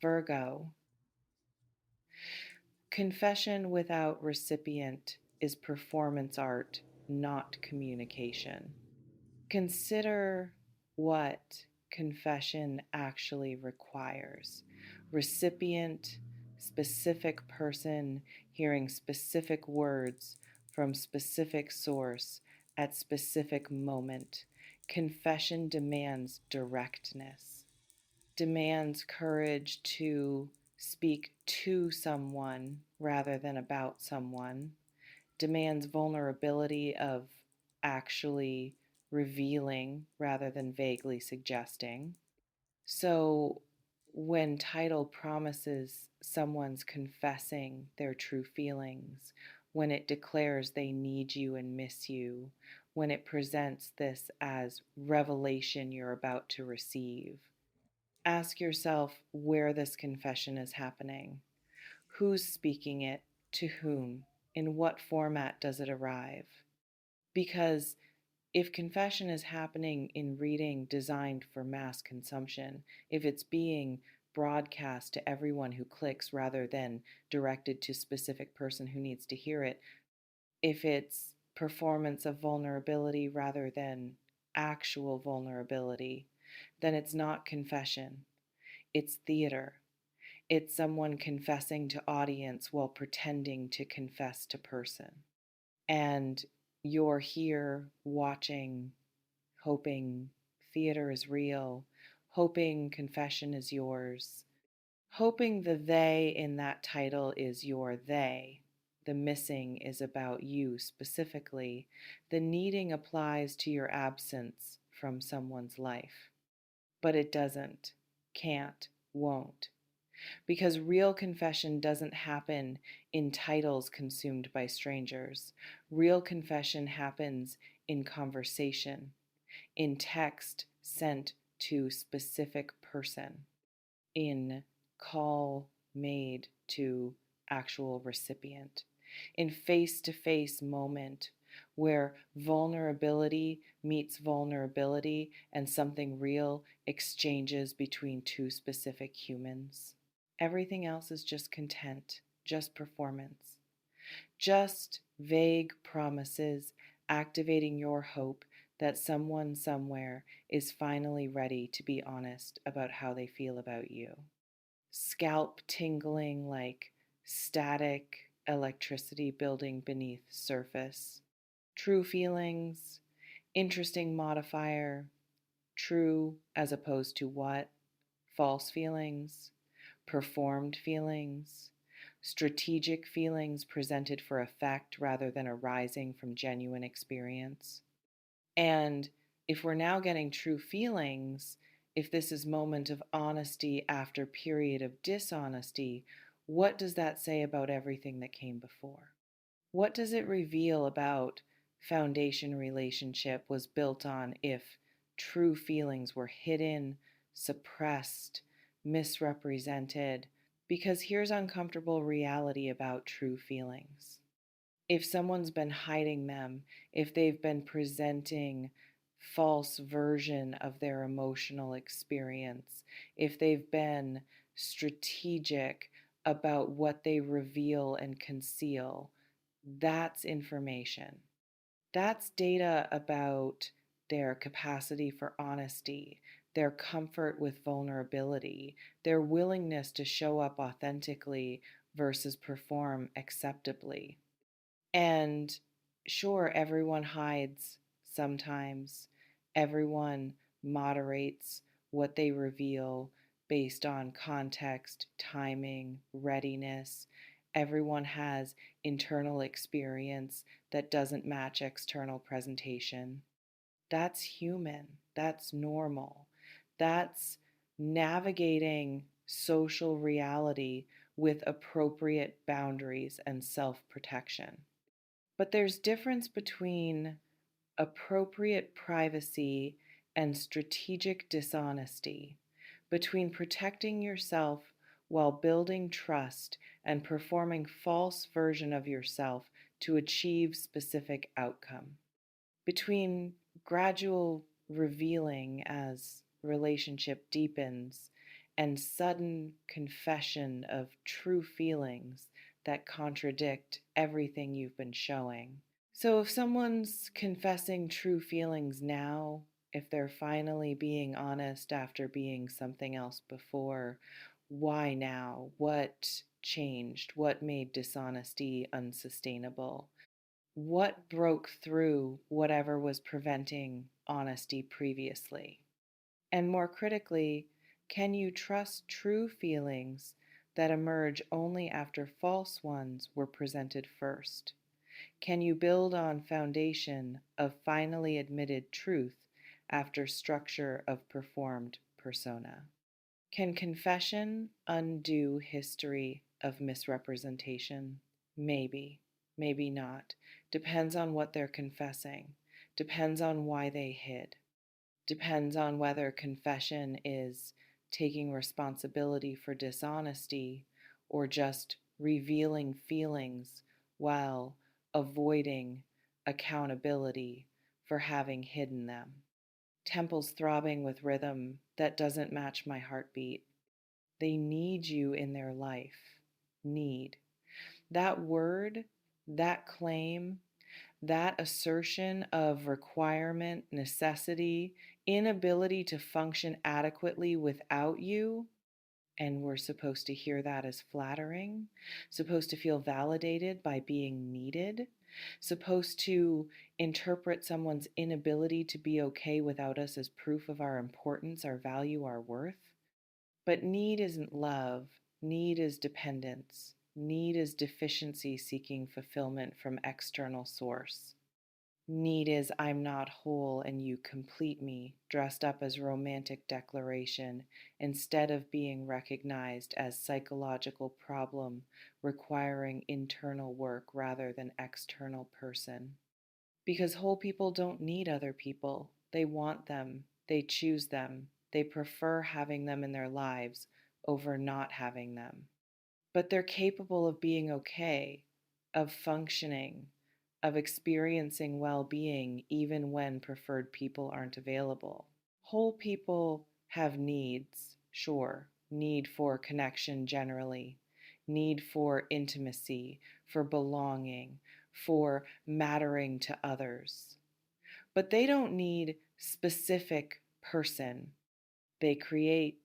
Virgo, confession without recipient is performance art, not communication. Consider what confession actually requires. Recipient, specific person hearing specific words from specific source at specific moment. Confession demands directness, demands courage to speak to someone rather than about someone, demands vulnerability of actually revealing rather than vaguely suggesting. So, when title promises someone's confessing their true feelings, when it declares they need you and miss you, when it presents this as revelation you're about to receive, ask yourself where this confession is happening. Who's speaking it? To whom? In what format does it arrive? Because if confession is happening in reading designed for mass consumption, if it's being broadcast to everyone who clicks rather than directed to a specific person who needs to hear it, if it's performance of vulnerability rather than actual vulnerability, then it's not confession, it's theater. It's someone confessing to audience while pretending to confess to person. And you're here watching, hoping theater is real, hoping confession is yours, hoping the they in that title is your they. The missing is about you specifically. The needing applies to your absence from someone's life. But it doesn't, can't, won't. Because real confession doesn't happen in titles consumed by strangers. Real confession happens in conversation, in text sent to specific person, in call made to actual recipient, in face-to-face moment where vulnerability meets vulnerability and something real exchanges between two specific humans. Everything else is just content, just performance, just vague promises activating your hope that someone somewhere is finally ready to be honest about how they feel about you. Scalp tingling like static electricity building beneath surface. True feelings, interesting modifier, true as opposed to what, false feelings, performed feelings, strategic feelings presented for effect rather than arising from genuine experience. And if we're now getting true feelings, if this is moment of honesty after period of dishonesty, what does that say about everything that came before? What does it reveal about foundation relationship was built on if true feelings were hidden, suppressed, misrepresented? Because here's uncomfortable reality about true feelings. If someone's been hiding them, if they've been presenting false version of their emotional experience, if they've been strategic about what they reveal and conceal, that's information. That's data about their capacity for honesty, their comfort with vulnerability, their willingness to show up authentically versus perform acceptably. And sure, everyone hides sometimes, everyone moderates what they reveal based on context, timing, readiness. Everyone has internal experience that doesn't match external presentation. That's human. That's normal. That's navigating social reality with appropriate boundaries and self protection. But there's difference between appropriate privacy and strategic dishonesty, between protecting yourself while building trust and performing false version of yourself to achieve specific outcome, between gradual revealing as relationship deepens and sudden confession of true feelings that contradict everything you've been showing. So if someone's confessing true feelings now, if they're finally being honest after being something else before, why now? What changed? What made dishonesty unsustainable? What broke through whatever was preventing honesty previously? And more critically, can you trust true feelings that emerge only after false ones were presented first? Can you build on foundation of finally admitted truth after structure of performed persona? Can confession undo history of misrepresentation? Maybe, maybe not. Depends on what they're confessing. Depends on why they hid. Depends on whether confession is taking responsibility for dishonesty or just revealing feelings while avoiding accountability for having hidden them. Temples throbbing with rhythm that doesn't match my heartbeat. They need you in their life. Need. That word, that claim, that assertion of requirement, necessity, inability to function adequately without you, and we're supposed to hear that as flattering, supposed to feel validated by being needed, supposed to interpret someone's inability to be okay without us as proof of our importance, our value, our worth. But need isn't love, need is dependence. Need is deficiency seeking fulfillment from external source. Need is I'm not whole and you complete me, dressed up as romantic declaration instead of being recognized as psychological problem requiring internal work rather than external person. Because whole people don't need other people. They want them, they choose them, they prefer having them in their lives over not having them. But they're capable of being okay, of functioning, of experiencing well being even when preferred people aren't available. Whole people have needs, sure, need for connection generally, need for intimacy, for belonging, for mattering to others. But they don't need specific person. They create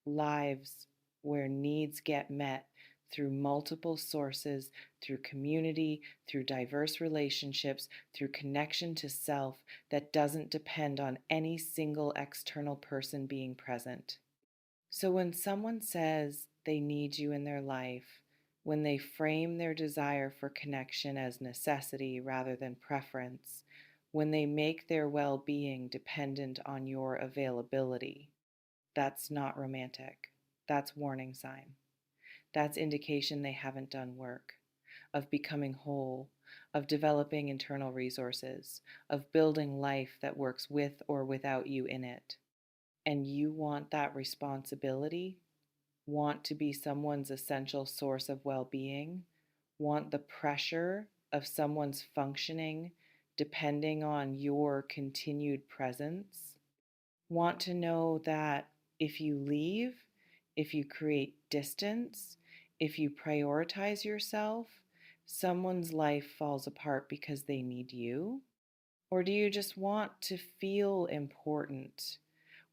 lives where needs get met through multiple sources, through community, through diverse relationships, through connection to self that doesn't depend on any single external person being present. So when someone says they need you in their life, when they frame their desire for connection as necessity rather than preference, when they make their well being dependent on your availability, that's not romantic. That's warning sign. That's indication they haven't done work of becoming whole, of developing internal resources, of building life that works with or without you in it. And you want that responsibility, want to be someone's essential source of well being, want the pressure of someone's functioning depending on your continued presence, want to know that if you leave, if you create distance, if you prioritize yourself, someone's life falls apart because they need you? Or do you just want to feel important?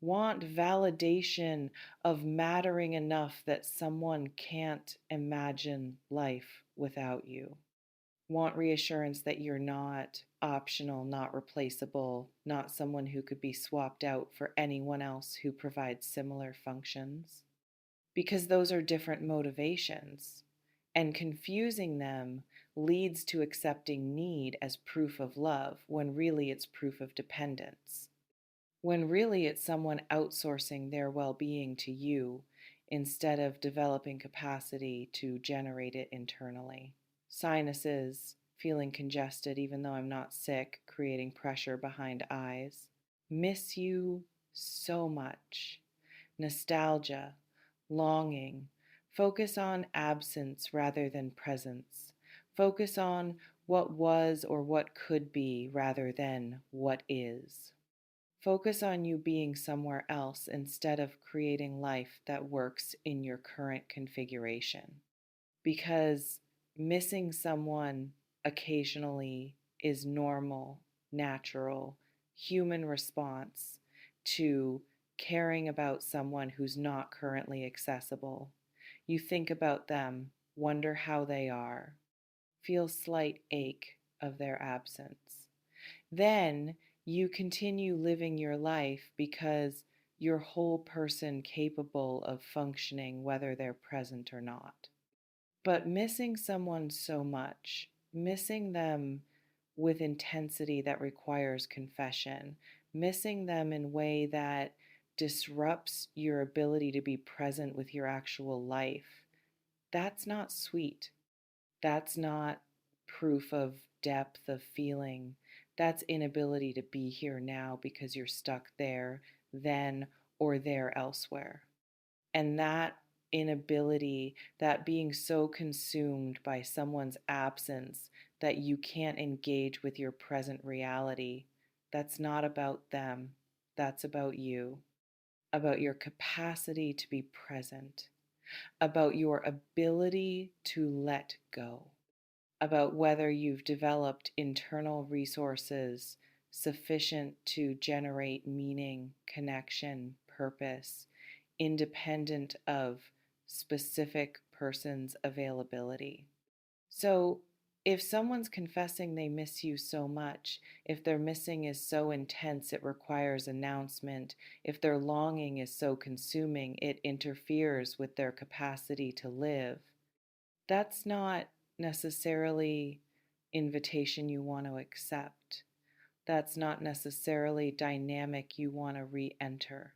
Want validation of mattering enough that someone can't imagine life without you? Want reassurance that you're not optional, not replaceable, not someone who could be swapped out for anyone else who provides similar functions? Because those are different motivations, and confusing them leads to accepting need as proof of love when really it's proof of dependence. When really it's someone outsourcing their well being to you instead of developing capacity to generate it internally. Sinuses, feeling congested even though I'm not sick, creating pressure behind eyes. Miss you so much. Nostalgia, longing. Focus on absence rather than presence. Focus on what was or what could be rather than what is. Focus on you being somewhere else instead of creating life that works in your current configuration. Because missing someone occasionally is normal, natural, human response to caring about someone who's not currently accessible. You think about them, wonder how they are, feel slight ache of their absence. Then you continue living your life because you're whole person capable of functioning whether they're present or not. But missing someone so much, missing them with intensity that requires confession, missing them in a way that disrupts your ability to be present with your actual life, that's not sweet. That's not proof of depth of feeling. That's inability to be here now because you're stuck there, then, or there elsewhere. And that inability, that being so consumed by someone's absence that you can't engage with your present reality, that's not about them. That's about you, about your capacity to be present, about your ability to let go, about whether you've developed internal resources sufficient to generate meaning, connection, purpose, independent of specific person's availability. So, if someone's confessing they miss you so much, if their missing is so intense it requires announcement, if their longing is so consuming it interferes with their capacity to live, that's not necessarily invitation you want to accept. That's not necessarily dynamic you want to re-enter.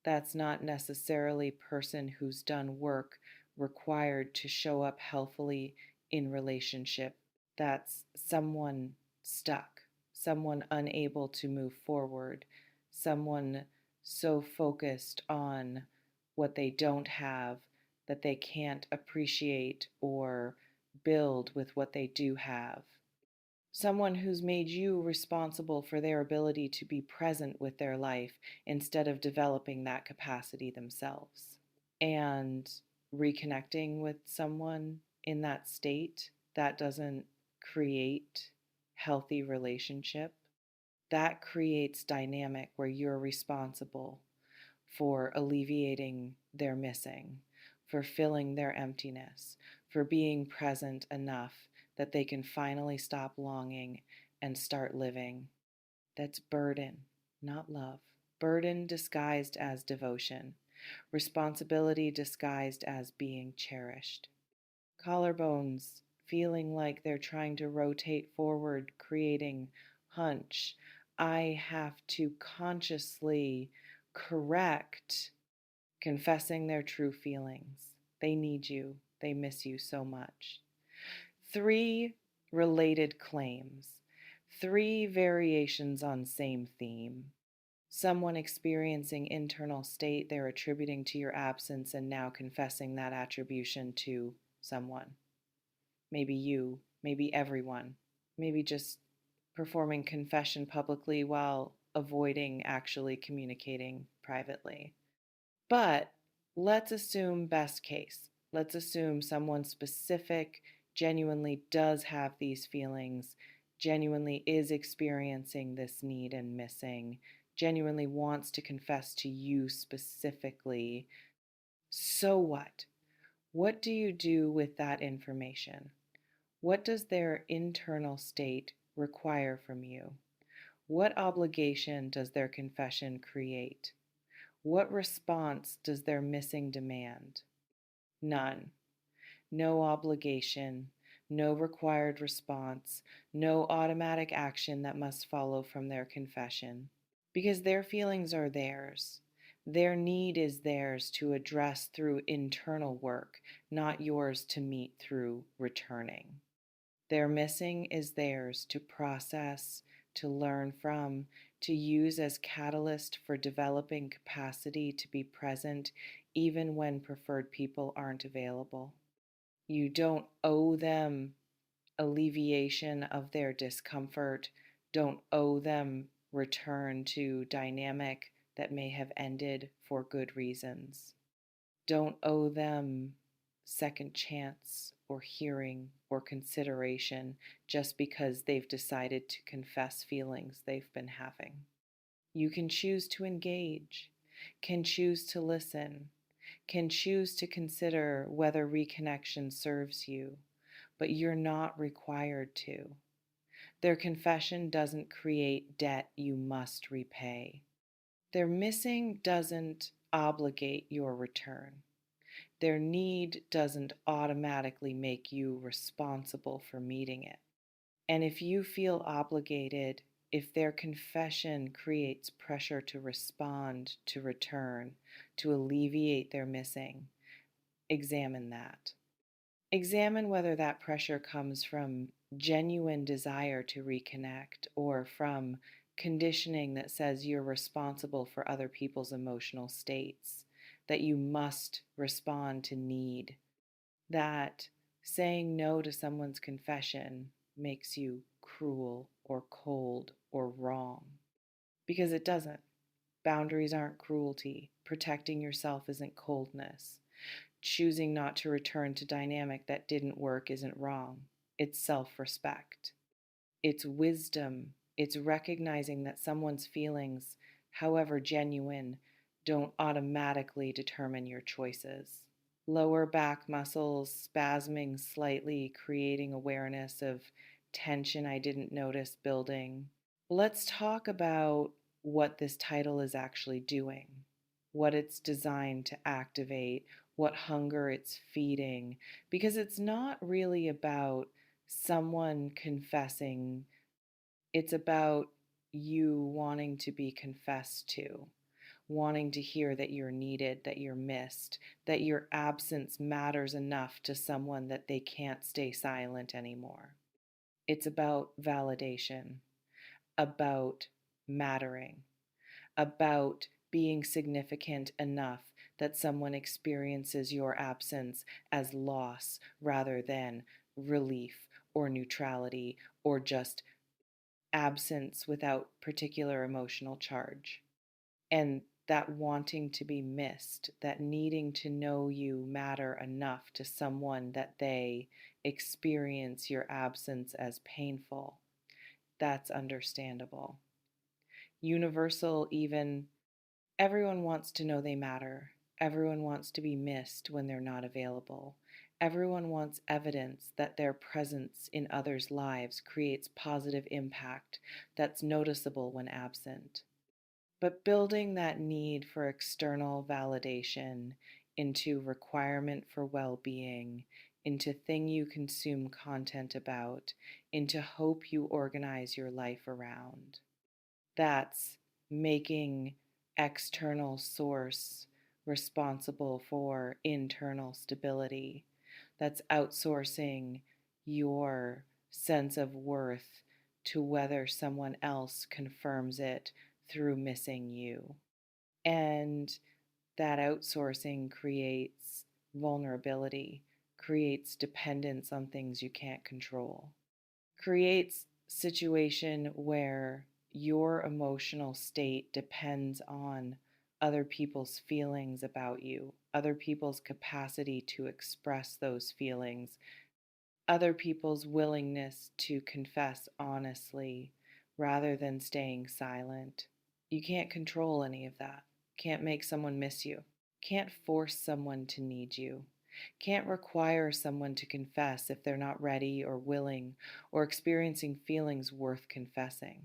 That's not necessarily person who's done work required to show up healthily in relationship. That's someone stuck, someone unable to move forward, someone so focused on what they don't have that they can't appreciate or build with what they do have. Someone who's made you responsible for their ability to be present with their life instead of developing that capacity themselves. And reconnecting with someone in that state that doesn't create healthy relationship, that creates dynamic where you're responsible for alleviating their missing, for filling their emptiness, for being present enough that they can finally stop longing and start living. That's burden, not love. Burden disguised as devotion, responsibility disguised as being cherished. Collarbones feeling like they're trying to rotate forward, creating hunch. I have to consciously correct, confessing their true feelings. They need you. They miss you so much. 3 related claims. 3 variations on same theme. Someone experiencing internal state they're attributing to your absence and now confessing that attribution to someone. Maybe you, maybe everyone, maybe just performing confession publicly while avoiding actually communicating privately. But let's assume best case. Let's assume someone specific genuinely does have these feelings, genuinely is experiencing this need and missing, genuinely wants to confess to you specifically. So what? What do you do with that information? What does their internal state require from you? What obligation does their confession create? What response does their missing demand? None. No obligation, no required response, no automatic action that must follow from their confession. Because their feelings are theirs. Their need is theirs to address through internal work, not yours to meet through returning. Their missing is theirs to process, to learn from, to use as catalyst for developing capacity to be present even when preferred people aren't available. You don't owe them alleviation of their discomfort, don't owe them return to dynamic that may have ended for good reasons. Don't owe them second chance or hearing or consideration just because they've decided to confess feelings they've been having. You can choose to engage, can choose to listen, can choose to consider whether reconnection serves you, but you're not required to. Their confession doesn't create debt you must repay. Their missing doesn't obligate your return. Their need doesn't automatically make you responsible for meeting it. And if you feel obligated, if their confession creates pressure to respond, to return, to alleviate their missing, examine that. Examine whether that pressure comes from genuine desire to reconnect or from conditioning that says you're responsible for other people's emotional states, that you must respond to need, that saying no to someone's confession makes you cruel or cold or wrong. Because it doesn't. Boundaries aren't cruelty. Protecting yourself isn't coldness. Choosing not to return to dynamic that didn't work isn't wrong. It's self-respect. It's wisdom. It's recognizing that someone's feelings, however genuine, don't automatically determine your choices. Lower back muscles spasming slightly, creating awareness of tension I didn't notice building. Let's talk about what this title is actually doing, what it's designed to activate, what hunger it's feeding, because it's not really about someone confessing, it's about you wanting to be confessed to, wanting to hear that you're needed, that you're missed, that your absence matters enough to someone that they can't stay silent anymore. It's about validation, about mattering, about being significant enough that someone experiences your absence as loss rather than relief or neutrality or just absence without particular emotional charge. And that wanting to be missed, that needing to know you matter enough to someone that they experience your absence as painful, that's understandable. Universal, even, everyone wants to know they matter. Everyone wants to be missed when they're not available. Everyone wants evidence that their presence in others' lives creates positive impact that's noticeable when absent. But building that need for external validation into requirement for well-being, into thing you consume content about, into hope you organize your life around. That's making external source responsible for internal stability. That's outsourcing your sense of worth to whether someone else confirms it through missing you. And that outsourcing creates vulnerability, creates dependence on things you can't control, creates situation where your emotional state depends on other people's feelings about you, other people's capacity to express those feelings, other people's willingness to confess honestly rather than staying silent. You can't control any of that. Can't make someone miss you. Can't force someone to need you. Can't require someone to confess if they're not ready or willing or experiencing feelings worth confessing.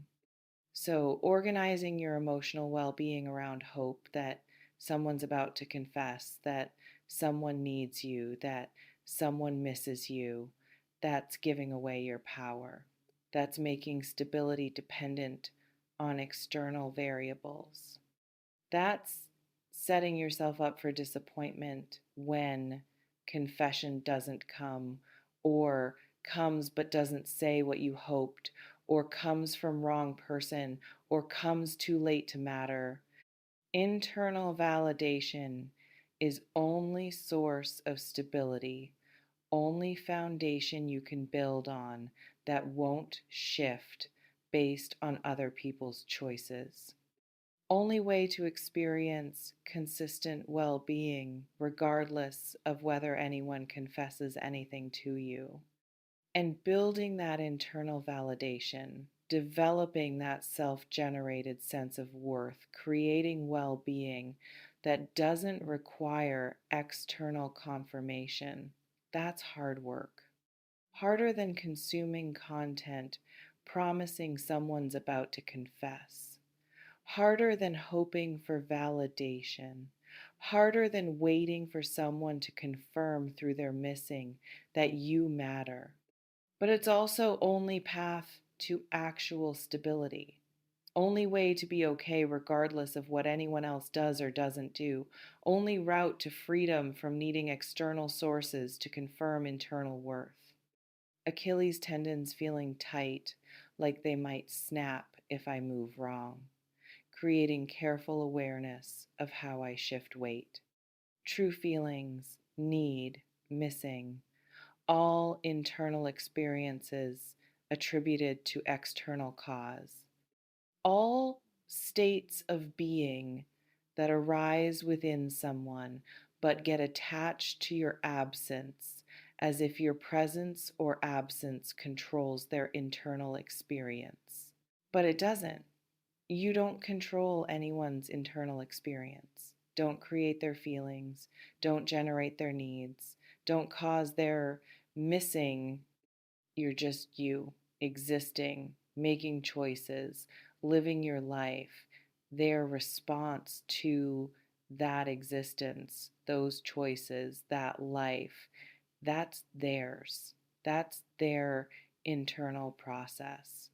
So, organizing your emotional well-being around hope that someone's about to confess, that someone needs you, that someone misses you, that's giving away your power. That's making stability dependent on external variables. That's setting yourself up for disappointment when confession doesn't come, or comes but doesn't say what you hoped, or comes from wrong person, or comes too late to matter. Internal validation is only source of stability, only foundation you can build on that won't shift, based on other people's choices. Only way to experience consistent well being, regardless of whether anyone confesses anything to you. And building that internal validation, developing that self generated sense of worth, creating well being that doesn't require external confirmation, that's hard work. Harder than consuming content promising someone's about to confess. Harder than hoping for validation. Harder than waiting for someone to confirm through their missing that you matter. But it's also only path to actual stability. Only way to be okay regardless of what anyone else does or doesn't do. Only route to freedom from needing external sources to confirm internal worth. Achilles tendons feeling tight, like they might snap if I move wrong, creating careful awareness of how I shift weight. True feelings, need, missing, all internal experiences attributed to external cause. All states of being that arise within someone but get attached to your absence as if your presence or absence controls their internal experience. But it doesn't. You don't control anyone's internal experience. Don't create their feelings. Don't generate their needs. Don't cause their missing. You're just you, existing, making choices, living your life. Their response to that existence, those choices, that life, that's theirs. That's their internal process.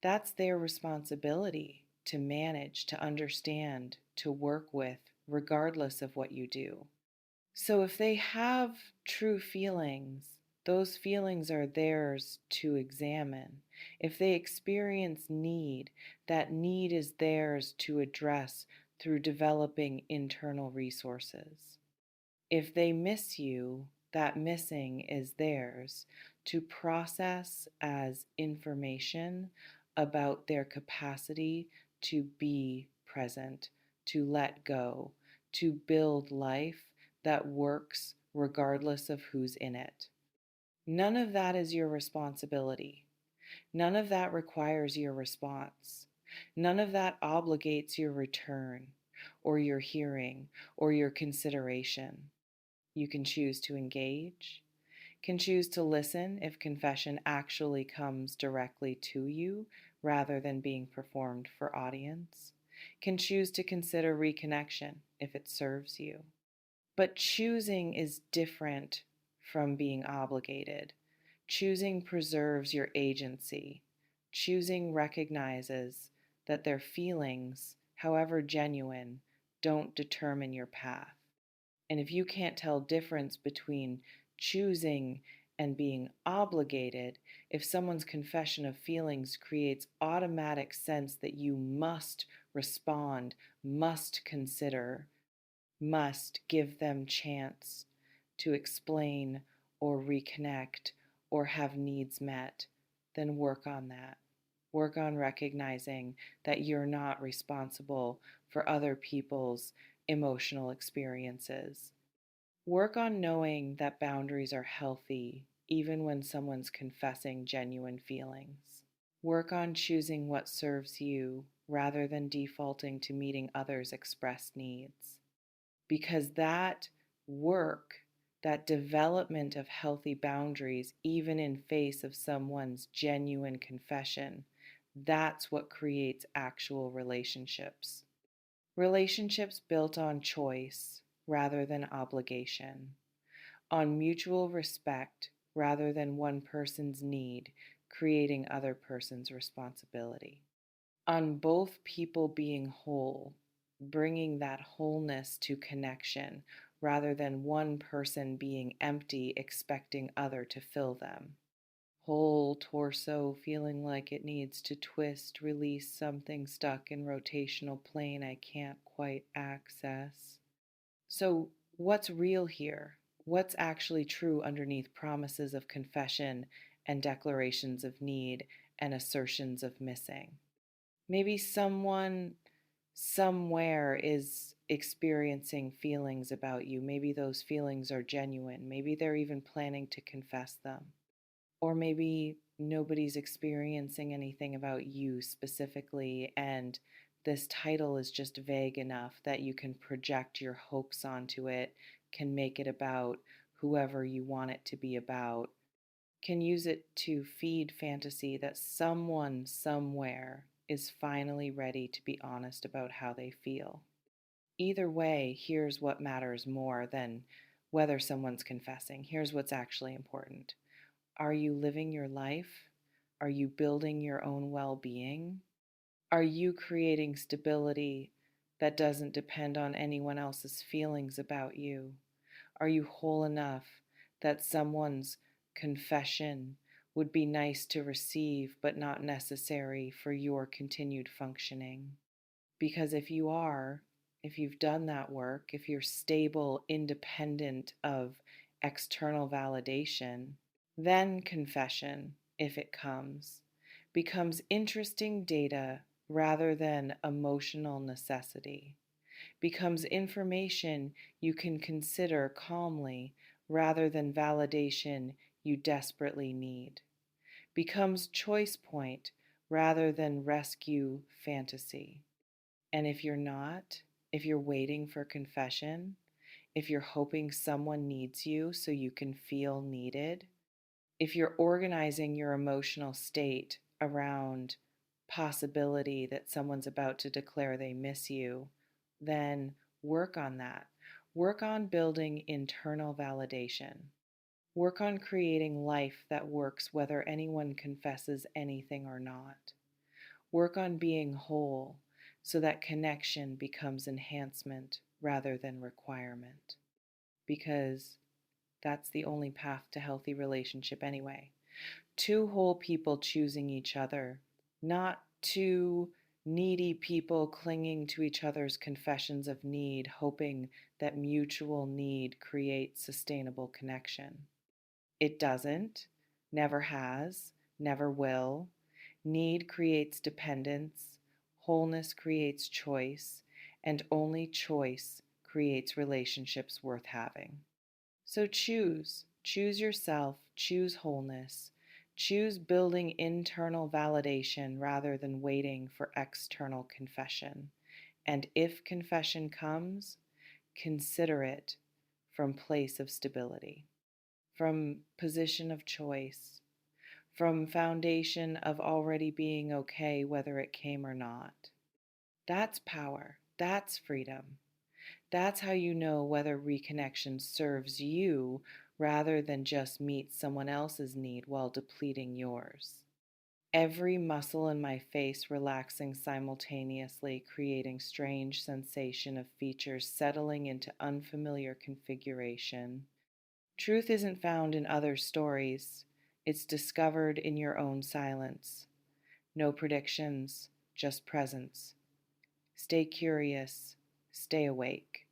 That's their responsibility to manage, to understand, to work with, regardless of what you do. So if they have true feelings, those feelings are theirs to examine. If they experience need, that need is theirs to address through developing internal resources. If they miss you, that missing is theirs to process as information about their capacity to be present, to let go, to build life that works regardless of who's in it. None of that is your responsibility. None of that requires your response. None of that obligates your return or your hearing or your consideration. You can choose to engage, can choose to listen if confession actually comes directly to you rather than being performed for audience, can choose to consider reconnection if it serves you. But choosing is different from being obligated. Choosing preserves your agency. Choosing recognizes that their feelings, however genuine, don't determine your path. And if you can't tell difference between choosing and being obligated, if someone's confession of feelings creates automatic sense that you must respond, must consider, must give them chance to explain or reconnect or have needs met, then work on that. Work on recognizing that you're not responsible for other people's emotional experiences. Work on knowing that boundaries are healthy even when someone's confessing genuine feelings. Work on choosing what serves you rather than defaulting to meeting others' expressed needs. Because that work, that development of healthy boundaries, even in face of someone's genuine confession, that's what creates actual relationships. Relationships built on choice rather than obligation, on mutual respect rather than one person's need creating other person's responsibility, on both people being whole, bringing that wholeness to connection rather than one person being empty expecting other to fill them. Whole torso feeling like it needs to twist, release something stuck in rotational plane I can't quite access. So, what's real here? What's actually true underneath promises of confession and declarations of need and assertions of missing. Maybe someone somewhere is experiencing feelings about you. Maybe those feelings are genuine. Maybe they're even planning to confess them. Or maybe nobody's experiencing anything about you specifically, and this title is just vague enough that you can project your hopes onto it, can make it about whoever you want it to be about, can use it to feed fantasy that someone somewhere is finally ready to be honest about how they feel. Either way, here's what matters more than whether someone's confessing. Here's what's actually important. Are you living your life? Are you building your own well being? Are you creating stability that doesn't depend on anyone else's feelings about you? Are you whole enough that someone's confession would be nice to receive but not necessary for your continued functioning? Because if you are, if you've done that work, if you're stable, independent of external validation, then confession, if it comes, becomes interesting data rather than emotional necessity, becomes information you can consider calmly rather than validation you desperately need, becomes choice point rather than rescue fantasy. And if you're not, if you're waiting for confession, if you're hoping someone needs you so you can feel needed, if you're organizing your emotional state around possibility that someone's about to declare they miss you, then work on that. Work on building internal validation. Work on creating life that works whether anyone confesses anything or not. Work on being whole so that connection becomes enhancement rather than requirement. Because that's the only path to healthy relationship anyway. Two whole people choosing each other, not two needy people clinging to each other's confessions of need, hoping that mutual need creates sustainable connection. It doesn't, never has, never will. Need creates dependence, wholeness creates choice, and only choice creates relationships worth having. So choose yourself, choose wholeness, choose building internal validation rather than waiting for external confession. And if confession comes, consider it from place of stability, from position of choice, from foundation of already being okay whether it came or not. That's power. That's freedom. That's how you know whether reconnection serves you rather than just meets someone else's need while depleting yours. Every muscle in my face relaxing simultaneously, creating strange sensation of features settling into unfamiliar configuration. Truth isn't found in other stories. It's discovered in your own silence. No predictions, just presence. Stay curious, stay awake.